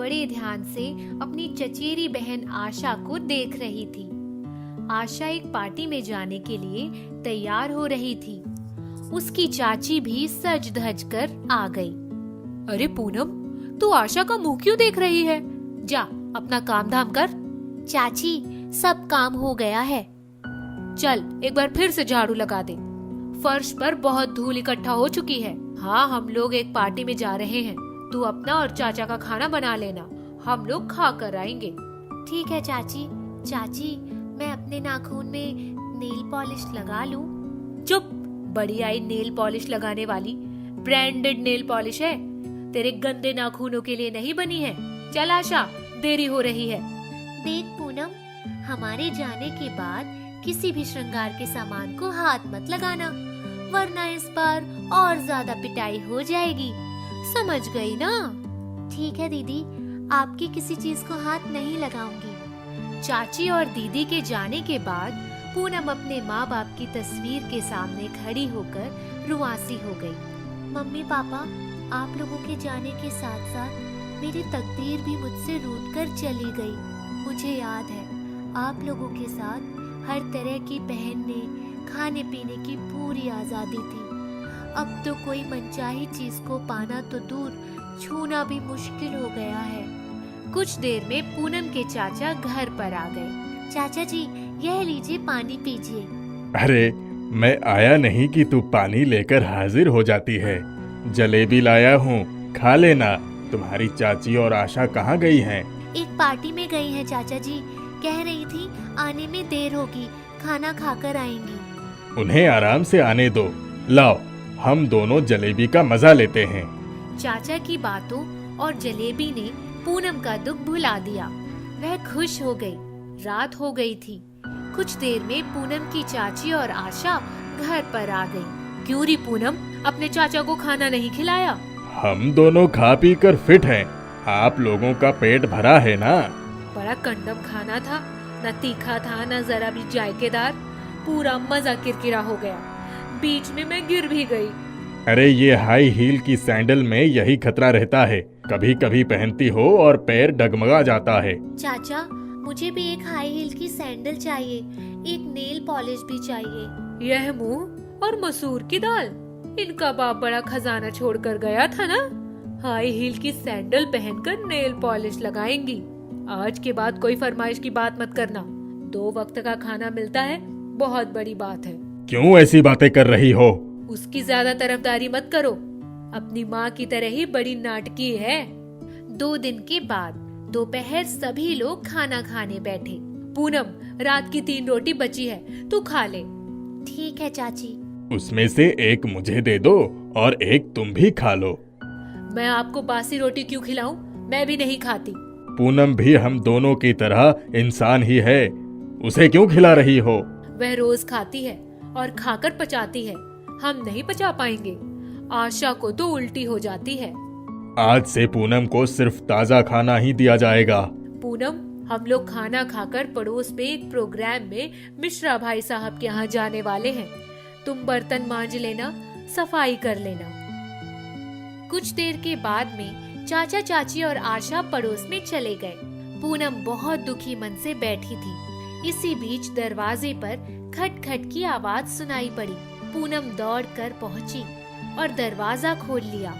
बड़े ध्यान से अपनी चचेरी बहन आशा को देख रही थी। आशा एक पार्टी में जाने के लिए तैयार हो रही थी। उसकी चाची भी सज धज कर आ गई। अरे पूनम, तू आशा का मुंह क्यों देख रही है? जा अपना काम धाम कर। चाची, सब काम हो गया है। चल एक बार फिर से झाड़ू लगा दे। फर्श पर बहुत धूल इकट्ठा हो चुकी है। हाँ, हम लोग एक पार्टी में जा रहे हैं। तू अपना और चाचा का खाना बना लेना, हम लोग खा कर आएंगे। ठीक है चाची। चाची, मैं अपने नाखून में नेल पॉलिश लगा लूं? चुप, बड़ी आई नेल पॉलिश लगाने वाली। ब्रांडेड नेल पॉलिश है, तेरे गंदे नाखूनों के लिए नहीं बनी है। चल आशा, देरी हो रही है। देख पूनम, हमारे जाने के बाद किसी भी श्रृंगार के सामान को हाथ मत लगाना, वरना इस बार और ज्यादा पिटाई हो जाएगी। समझ गई ना? ठीक है दीदी, आपकी किसी चीज को हाथ नहीं लगाऊंगी। चाची और दीदी के जाने के बाद पूनम अपने माँ बाप की तस्वीर के सामने खड़ी होकर रुआसी हो गई। मम्मी पापा, आप लोगों के जाने के साथ साथ मेरी तकदीर भी मुझसे रूठ कर चली गई। मुझे याद है, आप लोगों के साथ हर तरह की पहनने, खाने पीने की पूरी आजादी थी। अब तो कोई मनचाही चीज को पाना तो दूर, छूना भी मुश्किल हो गया है। कुछ देर में पूनम के चाचा घर पर आ गए। चाचा जी, यह लीजिए, पानी पीजिए। अरे, मैं आया नहीं कि तू पानी लेकर हाजिर हो जाती है। जलेबी लाया हूँ, खा लेना। तुम्हारी चाची और आशा कहाँ गई हैं? एक पार्टी में गई हैं चाचा जी। कह रही थी आने में देर होगी, खाना खाकर आएंगी। उन्हें आराम से आने दो। लाओ, हम दोनों जलेबी का मजा लेते हैं। चाचा की बातों और जलेबी ने पूनम का दुख भुला दिया। वह खुश हो गई। रात हो गई थी। कुछ देर में पूनम की चाची और आशा घर पर आ गई। क्यों री पूनम, अपने चाचा को खाना नहीं खिलाया? हम दोनों खा पी कर फिट हैं। आप लोगों का पेट भरा है ना? बड़ा कंडम खाना था, न तीखा था न जरा भी जायकेदार। पूरा मजा किरकिरा हो गया। बीच में मैं गिर भी गई। अरे, ये हाई हील की सैंडल में यही खतरा रहता है। कभी कभी पहनती हो और पैर डगमगा जाता है। चाचा, मुझे भी एक हाई हील की सैंडल चाहिए, एक नेल पॉलिश भी चाहिए। यह मुंह और मसूर की दाल, इनका बाप बड़ा खजाना छोड़ कर गया था ना। हाई हील की सैंडल पहनकर नेल पॉलिश लगाएंगी। आज के बाद कोई फरमाइश की बात मत करना। 2 वक्त का खाना मिलता है, बहुत बड़ी बात है। क्यों ऐसी बातें कर रही हो? उसकी ज्यादा तरफदारी मत करो, अपनी माँ की तरह ही बड़ी नाटकी है। 2 दिन के बाद दोपहर सभी लोग खाना खाने बैठे। पूनम, रात की 3 रोटी बची है, तू खा ले। ठीक है चाची। उसमें से एक मुझे दे दो और एक तुम भी खा लो। मैं आपको बासी रोटी क्यों खिलाऊं? मैं भी नहीं खाती। पूनम भी हम दोनों की तरह इंसान ही है, उसे क्यों खिला रही हो? वह रोज खाती है और खाकर पचाती है, हम नहीं पचा पाएंगे। आशा को तो उल्टी हो जाती है। आज से पूनम को सिर्फ ताजा खाना ही दिया जाएगा। पूनम, हम लोग खाना खाकर पड़ोस में एक प्रोग्राम में मिश्रा भाई साहब के यहाँ जाने वाले हैं। तुम बर्तन मांज लेना, सफाई कर लेना। कुछ देर के बाद में चाचा चाची और आशा पड़ोस में चले गए। पूनम बहुत दुखी मन से बैठी थी। इसी बीच दरवाजे पर खट खट की आवाज सुनाई पड़ी। पूनम दौड़कर पहुंची और दरवाजा खोल लिया।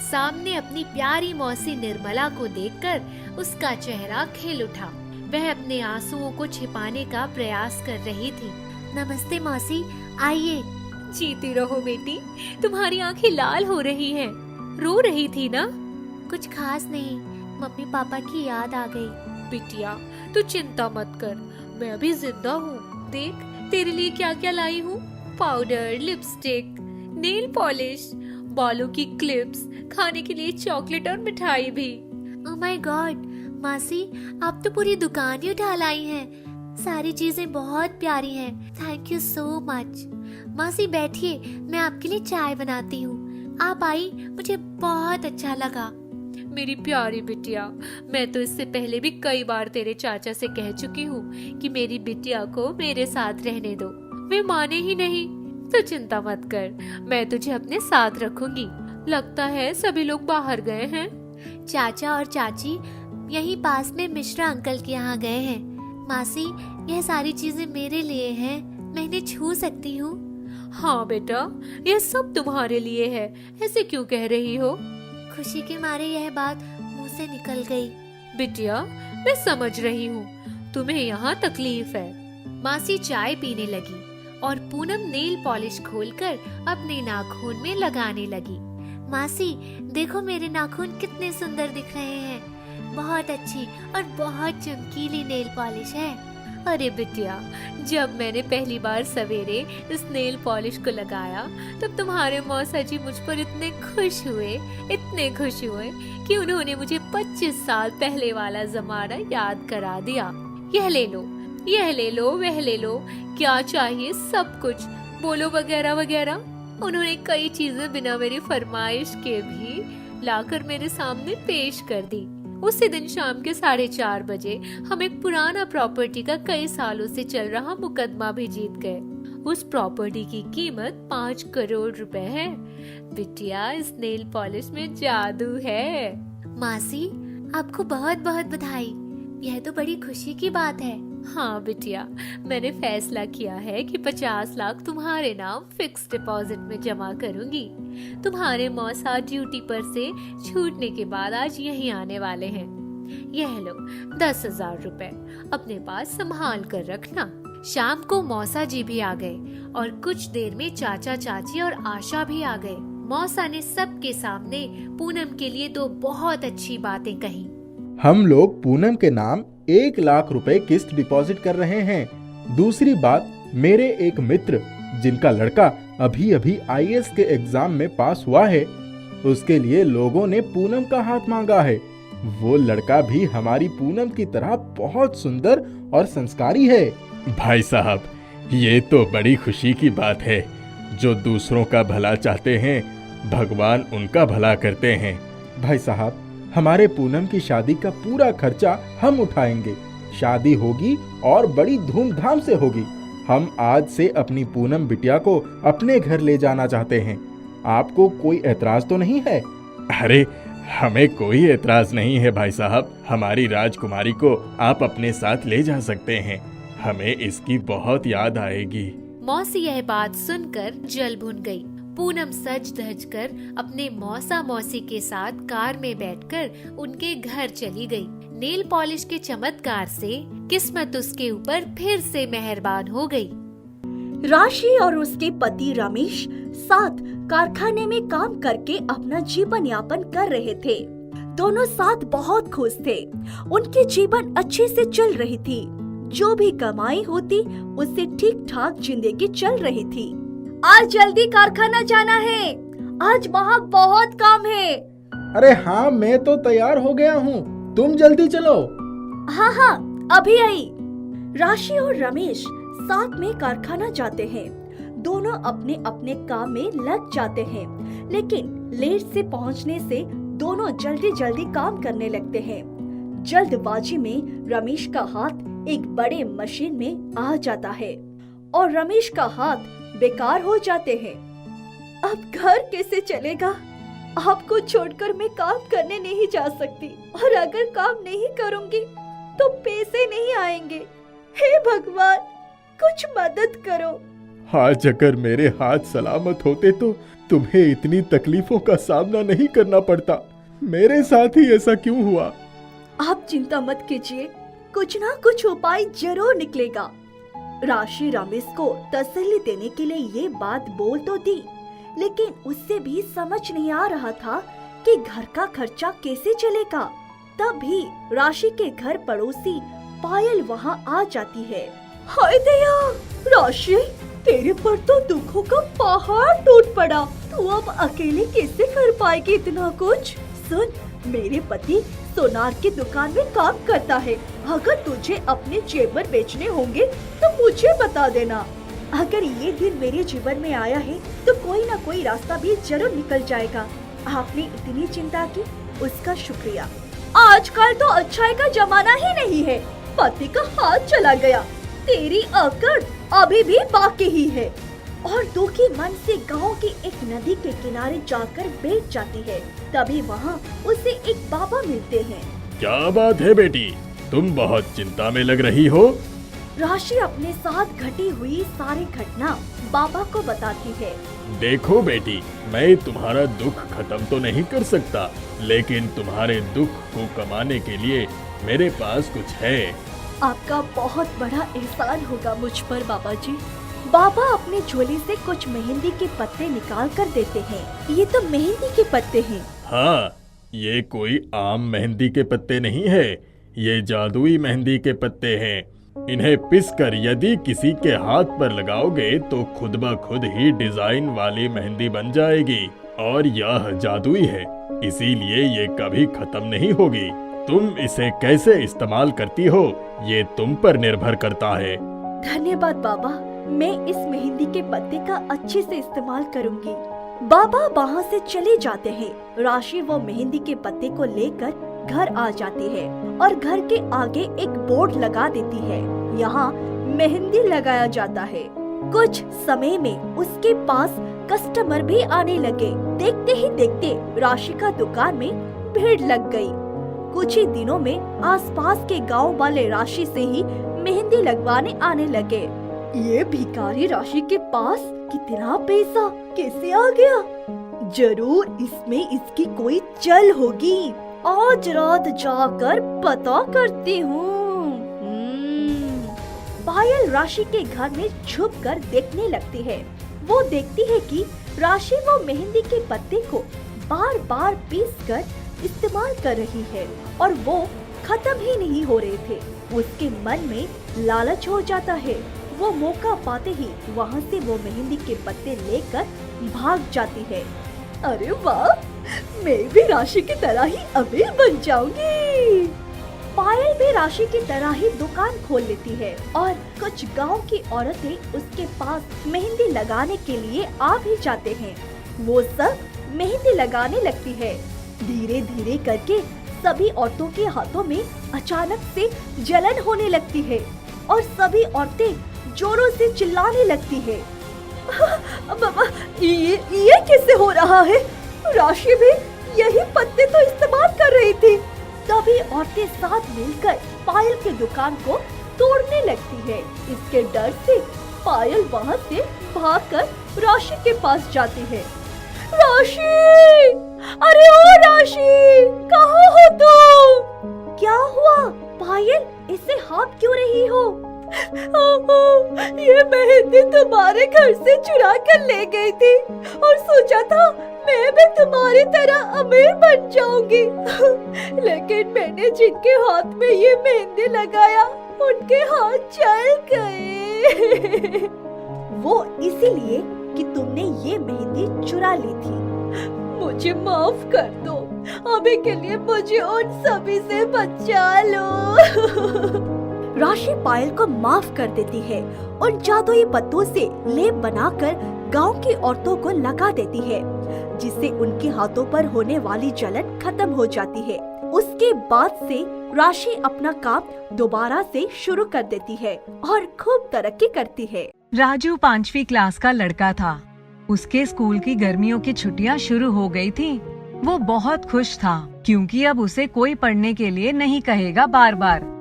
सामने अपनी प्यारी मौसी निर्मला को देखकर उसका चेहरा खिल उठा। वह अपने आंसुओं को छिपाने का प्रयास कर रही थी। नमस्ते मौसी, आइए। जीती रहो बेटी, तुम्हारी आंखें लाल हो रही हैं। रो रही थी ना? कुछ खास नहीं, मम्मी पापा की याद आ गई। बिटिया, तू चिंता मत कर, मैं अभी जिंदा हूँ। देख तेरे लिए क्या क्या लाई हूँ। पाउडर, लिपस्टिक, नेल पॉलिश, बालों की क्लिप्स, खाने के लिए चॉकलेट और मिठाई भी। ओह माय गॉड, मासी आप तो पूरी दुकान ही उठा लाई हैं। सारी चीजें बहुत प्यारी हैं। Thank you so much. मासी बैठिए, मैं आपके लिए चाय बनाती हूँ। आप आई, मुझे बहुत अच्छा लगा। मेरी प्यारी बिटिया, मैं तो इससे पहले भी कई बार तेरे चाचा से कह चुकी हूँ कि मेरी बिटिया को मेरे साथ रहने दो। वे माने ही नहीं। तो चिंता मत कर, मैं तुझे अपने साथ रखूंगी। लगता है सभी लोग बाहर गए हैं। चाचा और चाची यहीं पास में मिश्रा अंकल के यहाँ गए हैं। मासी, यह सारी चीजें मेरे लिए हैं, मैं इन्हें छू सकती हूँ? हाँ बेटा, यह सब तुम्हारे लिए है, ऐसे क्यों कह रही हो? खुशी के मारे यह बात मुंह से निकल गई। बिटिया, मैं समझ रही हूँ, तुम्हें यहाँ तकलीफ है। मासी चाय पीने लगी और पूनम नेल पॉलिश खोलकर अपने नाखून में लगाने लगी। मासी, देखो मेरे नाखून कितने सुंदर दिख रहे हैं। बहुत अच्छी और बहुत चमकीली नेल पॉलिश है। अरे बिटिया, जब मैंने पहली बार सवेरे इस नेल पॉलिश को लगाया तब तुम्हारे मौसा जी मुझ पर इतने खुश हुए कि उन्होंने मुझे 25 साल पहले वाला जमाना याद करा दिया। यह ले लो, वह ले लो, क्या चाहिए सब कुछ, बोलो वगैरह वगैरह। उन्होंने कई चीजें बिना मेरी फरमाइश के भी लाकर मेरे सामने पेश कर दी। उसी दिन शाम के 4:30 बजे हम एक पुराना प्रॉपर्टी का कई सालों से चल रहा मुकदमा भी जीत गए। उस प्रॉपर्टी की कीमत 5 करोड़ रुपए है। बिटिया, इस नेल पॉलिश में जादू है। मासी, आपको बहुत बहुत बधाई, यह तो बड़ी खुशी की बात है। हाँ बिटिया, मैंने फैसला किया है कि 50 लाख तुम्हारे नाम फिक्स डिपॉजिट में जमा करूंगी। तुम्हारे मौसा ड्यूटी पर से छूटने के बाद आज यहीं आने वाले हैं। यह लो 10,000 रुपए, अपने पास संभाल कर रखना। शाम को मौसा जी भी आ गए और कुछ देर में चाचा चाची और आशा भी आ गए। मौसा ने सबके सामने पूनम के लिए 2 बहुत अच्छी बातें कही। हम लोग पूनम के नाम 1 लाख रुपए किस्त डिपॉजिट कर रहे हैं। दूसरी बात, मेरे एक मित्र जिनका लड़का अभी अभी IAS के एग्जाम में पास हुआ है, उसके लिए लोगों ने पूनम का हाथ मांगा है। वो लड़का भी हमारी पूनम की तरह बहुत सुंदर और संस्कारी है। भाई साहब, ये तो बड़ी खुशी की बात है। जो दूसरों का भला चाहते हैं, भगवान उनका भला करते हैं। भाई साहब, हमारे पूनम की शादी का पूरा खर्चा हम उठाएंगे। शादी होगी और बड़ी धूमधाम से होगी। हम आज से अपनी पूनम बिटिया को अपने घर ले जाना चाहते हैं। आपको कोई एतराज तो नहीं है? अरे, हमें कोई एतराज नहीं है भाई साहब। हमारी राजकुमारी को आप अपने साथ ले जा सकते हैं। हमें इसकी बहुत याद आएगी। मौसी यह बात सुनकर जल भुन गई। पूनम सज धज कर अपने मौसा मौसी के साथ कार में बैठकर उनके घर चली गई। नेल पॉलिश के चमत्कार से किस्मत उसके ऊपर फिर से मेहरबान हो गई। राशि और उसके पति रमेश साथ कारखाने में काम करके अपना जीवन यापन कर रहे थे। दोनों साथ बहुत खुश थे। उनकी जीवन अच्छे से चल रही थी। जो भी कमाई होती उससे ठीक ठाक जिंदगी चल रही थी। आज जल्दी कारखाना जाना है, आज वहाँ बहुत काम है। अरे हाँ, मैं तो तैयार हो गया हूँ, तुम जल्दी चलो। हाँ हाँ, अभी आई। राशि और रमेश साथ में कारखाना जाते हैं। दोनों अपने अपने काम में लग जाते हैं, लेकिन लेट से पहुँचने से दोनों जल्दी जल्दी काम करने लगते हैं। जल्दबाजी में रमेश का हाथ एक बड़े मशीन में आ जाता है और रमेश का हाथ बेकार हो जाते हैं। अब घर कैसे चलेगा? आपको छोड़कर मैं काम करने नहीं जा सकती, और अगर काम नहीं करूंगी तो पैसे नहीं आएंगे। हे भगवान, कुछ मदद करो। आज अगर मेरे हाथ सलामत होते तो तुम्हें इतनी तकलीफों का सामना नहीं करना पड़ता। मेरे साथ ही ऐसा क्यों हुआ? आप चिंता मत कीजिए, कुछ ना कुछ उपाय जरूर निकलेगा। राशि रमेश को तसल्ली देने के लिए ये बात बोल तो दी, लेकिन उससे भी समझ नहीं आ रहा था कि घर का खर्चा कैसे चलेगा। तभी राशि के घर पड़ोसी पायल वहाँ आ जाती है। हाय दया, राशि, तेरे पर तो दुखों का पहाड़ टूट पड़ा। तू अब अकेले कैसे कर पाएगी इतना कुछ? सुन, मेरे पति सोनार की दुकान में काम करता है। अगर तुझे अपने जेवर बेचने होंगे तो मुझे बता देना। अगर ये दिन मेरे जीवन में आया है तो कोई ना कोई रास्ता भी जरूर निकल जाएगा। आपने इतनी चिंता की, उसका शुक्रिया। आजकल तो अच्छाई का जमाना ही नहीं है। पति का हाथ चला गया, तेरी अकड़ अभी भी बाकी ही है। और दुखी मन से गांव की एक नदी के किनारे जाकर बैठ जाती है। तभी वहाँ उसे एक बाबा मिलते हैं। क्या बात है बेटी, तुम बहुत चिंता में लग रही हो। राशि अपने साथ घटी हुई सारी घटना बाबा को बताती है। देखो बेटी, मैं तुम्हारा दुख खत्म तो नहीं कर सकता, लेकिन तुम्हारे दुख को कमाने के लिए मेरे पास कुछ है। आपका बहुत बड़ा एहसान होगा मुझ पर बाबा जी। बाबा अपने झोले से कुछ मेहंदी के पत्ते निकाल कर देते हैं। ये तो मेहंदी के पत्ते हैं। हाँ, ये कोई आम मेहंदी के पत्ते नहीं है, ये जादुई मेहंदी के पत्ते हैं। इन्हें पिसकर यदि किसी के हाथ पर लगाओगे तो खुद ब खुद ही डिजाइन वाली मेहंदी बन जाएगी, और यह जादुई है, इसीलिए ये कभी खत्म नहीं होगी। तुम इसे कैसे इस्तेमाल करती हो, ये तुम पर निर्भर करता है। धन्यवाद बाबा, मैं इस मेहंदी के पत्ते का अच्छे से इस्तेमाल करूंगी। बाबा वहाँ से चले जाते हैं। राशि वो मेहंदी के पत्ते को लेकर घर आ जाती है और घर के आगे एक बोर्ड लगा देती है। यहाँ मेहंदी लगाया जाता है। कुछ समय में उसके पास कस्टमर भी आने लगे। देखते ही देखते राशि का दुकान में भीड़ लग गई। कुछ ही दिनों में आसपास के गांव वाले राशि से ही मेहंदी लगवाने आने लगे। ये भिखारी राशि के पास कितना पैसा कैसे आ गया? जरूर इसमें इसकी कोई चल होगी। आज रात जाकर पता करती हूँ। पायल राशि के घर में छुपकर देखने लगती है। वो देखती है कि राशि वो मेहंदी के पत्ते को बार बार पीसकर इस्तेमाल कर रही है और वो खत्म ही नहीं हो रहे थे। उसके मन में लालच हो जाता है। वो मौका पाते ही वहाँ से वो मेहंदी के पत्ते लेकर भाग जाती है। अरे वाह, मैं भी राशि की तरह ही अमीर बन जाऊंगी। पायल भी राशि की तरह ही दुकान खोल लेती है और कुछ गांव की औरतें उसके पास मेहंदी लगाने के लिए आ भी जाते हैं। वो सब मेहंदी लगाने लगती है। धीरे धीरे करके सभी औरतों के हाथों में अचानक से जलन होने लगती है और सभी औरतें जोरों से चिल्लाने लगती है। ये कैसे हो रहा है? राशि भी यही पत्ते तो इस्तेमाल कर रही थी। तभी औरतें साथ मिलकर पायल के दुकान को तोड़ने लगती है। इसके डर से पायल वहाँ से भागकर राशि के पास जाती है। राशि, अरे ओ राशि, कहाँ हो तुम? क्या हुआ पायल, इसे हाँफ क्यों रही हो? ये मेहंदी तुम्हारे घर से चुरा कर ले गई थी और सोचा था मैं भी तुम्हारी तरह अमीर बन जाऊंगी। लेकिन मैंने जिनके हाथ में ये मेहंदी लगाया उनके हाथ जल गए। वो इसीलिए कि तुमने ये मेहंदी चुरा ली थी। मुझे माफ कर दो, अभी के लिए मुझे उन सभी से बचा लो। राशि पायल को माफ कर देती है। उन जादुई पत्तों से लेप बनाकर गांव की औरतों को लगा देती है, जिससे उनके हाथों पर होने वाली जलन खत्म हो जाती है। उसके बाद से राशि अपना काम दोबारा से शुरू कर देती है और खूब तरक्की करती है। राजू 5वीं क्लास का लड़का था। उसके स्कूल की गर्मियों की छुट्टियां शुरू हो गई थी। वो बहुत खुश था क्योंकि अब उसे कोई पढ़ने के लिए नहीं कहेगा बार बार।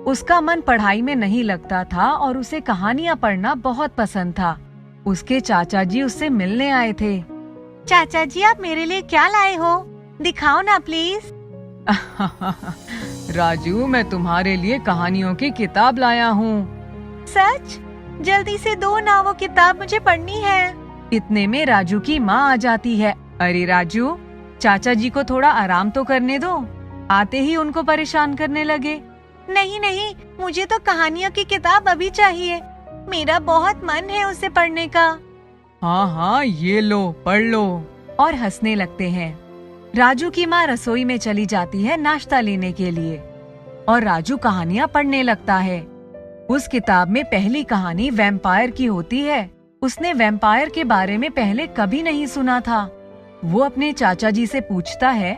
उसका मन पढ़ाई में नहीं लगता था और उसे कहानियाँ पढ़ना बहुत पसंद था। उसके चाचा जी उससे मिलने आए थे। चाचा जी, आप मेरे लिए क्या लाए हो? दिखाओ ना प्लीज। राजू, मैं तुम्हारे लिए कहानियों की किताब लाया हूँ। सच? जल्दी से दो ना, वो किताब मुझे पढ़नी है। इतने में राजू की माँ आ जाती है। अरे राजू, चाचा जी को थोड़ा आराम तो करने दो। आते ही उनको परेशान करने लगे। नहीं नहीं, मुझे तो कहानियों की किताब अभी चाहिए। मेरा बहुत मन है उसे पढ़ने का। हाँ हाँ, ये लो, पढ़ लो। और हंसने लगते हैं। राजू की माँ रसोई में चली जाती है नाश्ता लेने के लिए और राजू कहानियाँ पढ़ने लगता है। उस किताब में पहली कहानी वैम्पायर की होती है। उसने वैम्पायर के बारे में पहले कभी नहीं सुना था। वो अपने चाचा जी से पूछता है,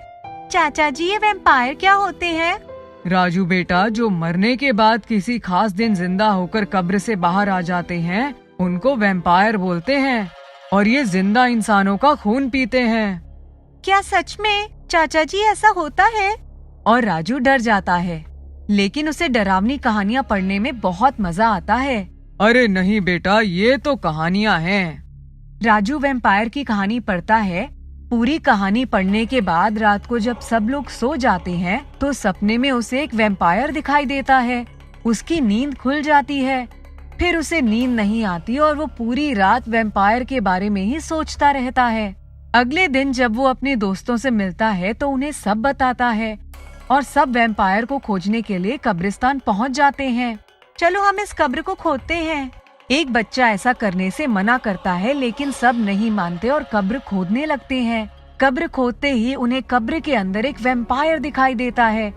चाचा जी, ये वैम्पायर क्या होते हैं? राजू बेटा, जो मरने के बाद किसी खास दिन जिंदा होकर कब्र से बाहर आ जाते हैं उनको वैम्पायर बोलते हैं और ये जिंदा इंसानों का खून पीते हैं। क्या सच में चाचा जी ऐसा होता है? और राजू डर जाता है, लेकिन उसे डरावनी कहानियाँ पढ़ने में बहुत मजा आता है। अरे नहीं बेटा, ये तो कहानियाँ हैं। राजू वैम्पायर की कहानी पढ़ता है। पूरी कहानी पढ़ने के बाद रात को जब सब लोग सो जाते हैं तो सपने में उसे एक वैम्पायर दिखाई देता है। उसकी नींद खुल जाती है, फिर उसे नींद नहीं आती और वो पूरी रात वैम्पायर के बारे में ही सोचता रहता है। अगले दिन जब वो अपने दोस्तों से मिलता है तो उन्हें सब बताता है और सब वैम्पायर को खोजने के लिए कब्रिस्तान पहुंच जाते हैं। चलो हम इस कब्र को खोदते हैं। एक बच्चा ऐसा करने से मना करता है, लेकिन सब नहीं मानते और कब्र खोदने लगते हैं। कब्र खोदते ही उन्हें कब्र के अंदर एक वैम्पायर दिखाई देता है,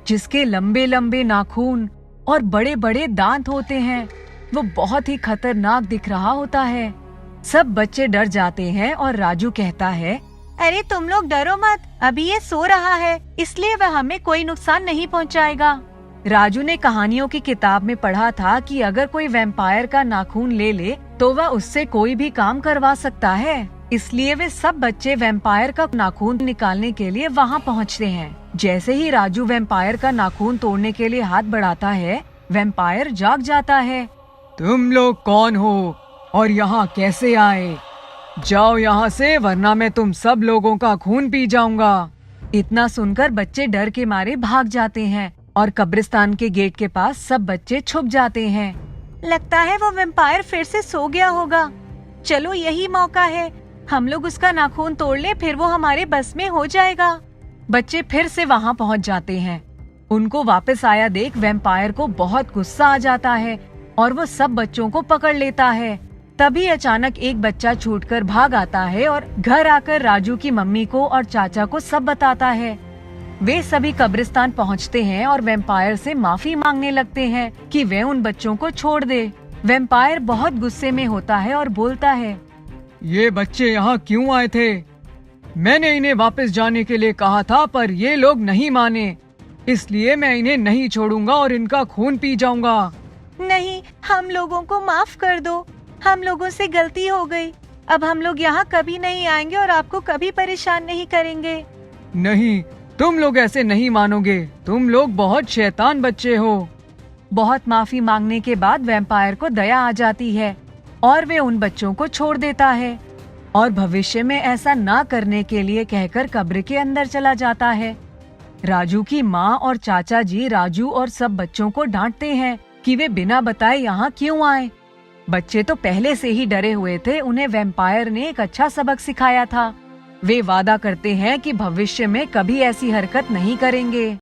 जिसके लंबे लंबे नाखून और बड़े बड़े दांत होते हैं। वो बहुत ही खतरनाक दिख रहा होता है। सब बच्चे डर जाते हैं और राजू कहता है, अरे तुम लोग डरो मत, अभी ये सो रहा है, इसलिए वह हमें कोई नुकसान नहीं पहुंचाएगा। राजू ने कहानियों की किताब में पढ़ा था कि अगर कोई वैम्पायर का नाखून ले ले तो वह उससे कोई भी काम करवा सकता है। इसलिए वे सब बच्चे वैम्पायर का नाखून निकालने के लिए वहाँ पहुँचते हैं। जैसे ही राजू वैम्पायर का नाखून तोड़ने के लिए हाथ बढ़ाता है, वैम्पायर जाग जाता है। तुम लोग कौन हो और यहाँ कैसे आए? जाओ यहाँ से, वरना मैं तुम सब लोगों का खून पी जाऊंगा। इतना सुनकर बच्चे डर के मारे भाग जाते हैं और कब्रिस्तान के गेट के पास सब बच्चे छुप जाते हैं। लगता है वो वैम्पायर फिर से सो गया होगा। चलो यही मौका है, हम लोग उसका नाखून तोड़ ले, फिर वो हमारे बस में हो जाएगा। बच्चे फिर से वहाँ पहुँच जाते हैं। उनको वापस आया देख वैम्पायर को बहुत गुस्सा आ जाता है और वो सब बच्चों को पकड़ लेता है। तभी अचानक एक बच्चा छूटकर भाग आता है और घर आकर राजू की मम्मी को और चाचा को सब बताता है। वे सभी कब्रिस्तान पहुंचते हैं और वैम्पायर से माफी मांगने लगते हैं कि वे उन बच्चों को छोड़ दे। वैम्पायर बहुत गुस्से में होता है और बोलता है, ये बच्चे यहाँ क्यों आए थे? मैंने इन्हें वापस जाने के लिए कहा था, पर ये लोग नहीं माने, इसलिए मैं इन्हें नहीं छोड़ूंगा और इनका खून पी जाऊंगा। नहीं, हम लोगों को माफ कर दो, हम लोगों से गलती हो गई। अब हम लोग यहाँ कभी नहीं आएंगे और आपको कभी परेशान नहीं करेंगे। नहीं, तुम लोग ऐसे नहीं मानोगे, तुम लोग बहुत शैतान बच्चे हो। बहुत माफी मांगने के बाद वैम्पायर को दया आ जाती है और वे उन बच्चों को छोड़ देता है और भविष्य में ऐसा ना करने के लिए कहकर कब्र के अंदर चला जाता है। राजू की माँ और चाचा जी राजू और सब बच्चों को डांटते हैं कि वे बिना बताए यहाँ क्यों आए। बच्चे तो पहले से ही डरे हुए थे, उन्हें वैम्पायर ने एक अच्छा सबक सिखाया था। वे वादा करते हैं कि भविष्य में कभी ऐसी हरकत नहीं करेंगे।